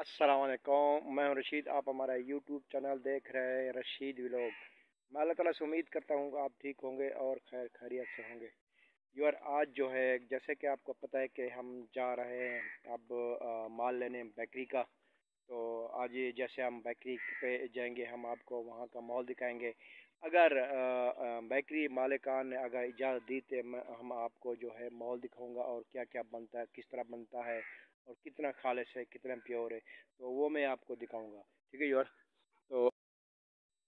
अस्सलाम वालेकुम, मैं हूं रशीद। आप हमारा यूट्यूब चैनल देख रहे हैं रशीद व्लॉग। मैं अल्लाह ताला से उम्मीद करता हूं कि आप ठीक होंगे और खैर खैरियत से होंगे। यार आज जो है जैसे कि आपको पता है कि हम जा रहे हैं अब माल लेने बेकरी का। तो आज ये जैसे हम बेकरी पे जाएंगे, हम आपको वहाँ का माहौल दिखाएंगे। अगर बेकरी मालिकान ने अगर इजाज़त दी तो हम आपको जो है माहौल दिखाऊंगा और क्या क्या बनता है, किस तरह बनता है और कितना खालिश है, कितना प्योर है, तो वो मैं आपको दिखाऊंगा। ठीक है यार। तो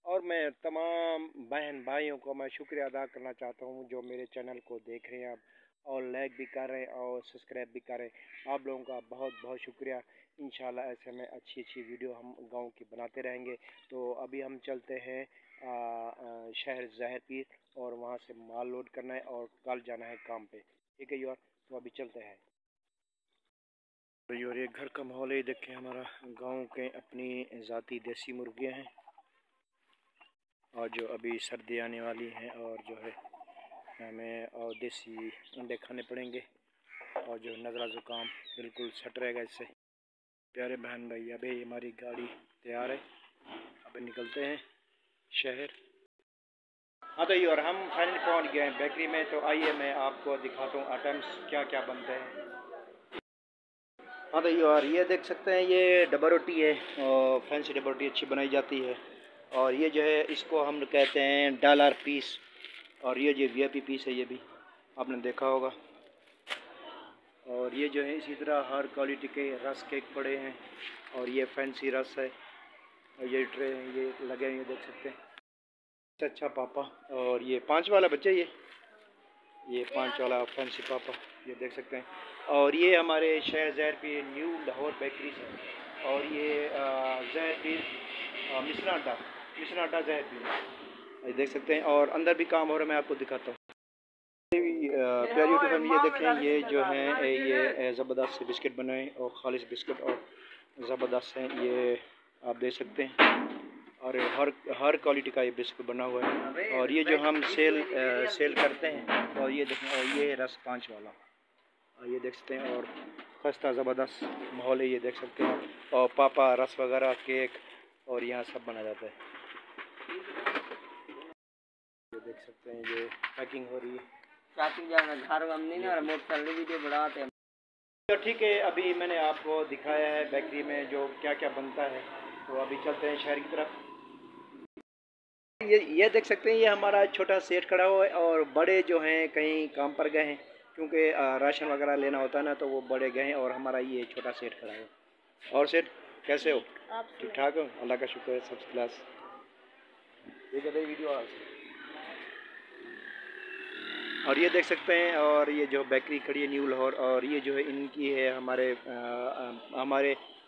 और मैं तमाम बहन भाइयों को मैं शुक्रिया अदा करना चाहता हूँ जो मेरे चैनल को देख रहे हैं आप, और लाइक भी कर रहे हैं और सब्सक्राइब भी कर रहे हैं। आप लोगों का बहुत बहुत शुक्रिया। इंशाल्लाह ऐसे में अच्छी अच्छी वीडियो हम गांव की बनाते रहेंगे। तो अभी हम चलते हैं शहर ज़ाहिर पीर, और वहाँ से माल लोड करना है और कल जाना है काम पे। ठीक है यार, तो अभी चलते हैं। और ये घर का माहौल है, देखें हमारा गांव के अपनी ज़ाती देसी मुर्गियां हैं, और जो अभी सर्दी आने वाली हैं और जो है हमें और देसी अंडे खाने पड़ेंगे, और जो नज़ला ज़ुकाम बिल्कुल सट रहेगा इससे। प्यारे बहन भाई, अभी हमारी गाड़ी तैयार है, अभी निकलते हैं शहर। हाँ तो ये और हम फाइनली पहुंच गए हैं बेकरी में। तो आइए मैं आपको दिखाता हूँ आइटम्स क्या क्या बनते हैं। हाँ तो यार ये देख सकते हैं, ये डबल रोटी है और फैंसी डबल रोटी अच्छी बनाई जाती है। और ये जो है इसको हम कहते हैं डॉलर पीस, और ये जो वीआईपी पीस है ये भी आपने देखा होगा। और ये जो है इसी तरह हर क्वालिटी के रस केक पड़े हैं, और ये फैंसी रस है, और ये ट्रे हैं ये लगे हैं, ये देख सकते हैं। अच्छा पापा, और ये 5 वाला बच्चा, ये 5 वाला फैंसी पापा, ये देख सकते हैं। और ये हमारे शहर ज़ाहिर पीर न्यू लाहौर बेकरी है, और ये ज़ाहिर पीर मिश्रा अड्डा ज़ाहिर पीर, ये देख सकते हैं। और अंदर भी काम हो रहा है, मैं आपको दिखाता हूँ। प्यारी यूट्यूब फैमिली, ये देखें, ये जो है ये ज़बरदस्त बिस्किट बनाए और खालिश बिस्किट और ज़बरदस्त हैं, ये आप देख सकते हैं। और हर क्वालिटी का ये बिस्कुट बना हुआ है, और ये जो हम सेल करते हैं। और ये देखें, और ये रस 5 वाला, और ये देख सकते हैं। और खस्ता ज़बरदस्त माहौल है, ये देख सकते हैं। और पापा रस वगैरह केक और यहाँ सब बना जाता है, ये देख सकते हैं। ये पैकिंग हो रही है। तो ठीक है, अभी मैंने आपको दिखाया है बेकरी में जो क्या क्या बनता है। तो अभी चलते हैं शहर की तरफ। ये देख सकते हैं, ये हमारा छोटा सेठ खड़ा हुआ है, और बड़े जो हैं कहीं काम पर गए हैं, क्योंकि राशन वगैरह लेना होता है ना, तो वो बड़े गए हैं, और हमारा ये छोटा सेठ खड़ा है। और सेठ कैसे हो? ठीक ठाक हो? अल्लाह का शुक्र है, सब क्लास। ये कहते वीडियो। और ये देख सकते हैं, और ये जो बेकरी खड़ी है न्यू लाहौर, और ये जो है इनकी है, हमारे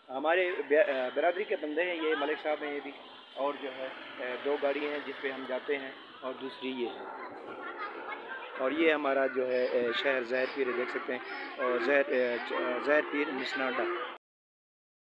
हमारे बिरादरी के बंदे हैं, ये मलिक साहब हैं ये भी। और जो है 2 गाड़ी हैं जिस पे हम जाते हैं, और दूसरी ये है। और ये हमारा जो है शहर ज़ाहिर पीर देख सकते हैं, और ज़ाहिर पीर मिसनाडा।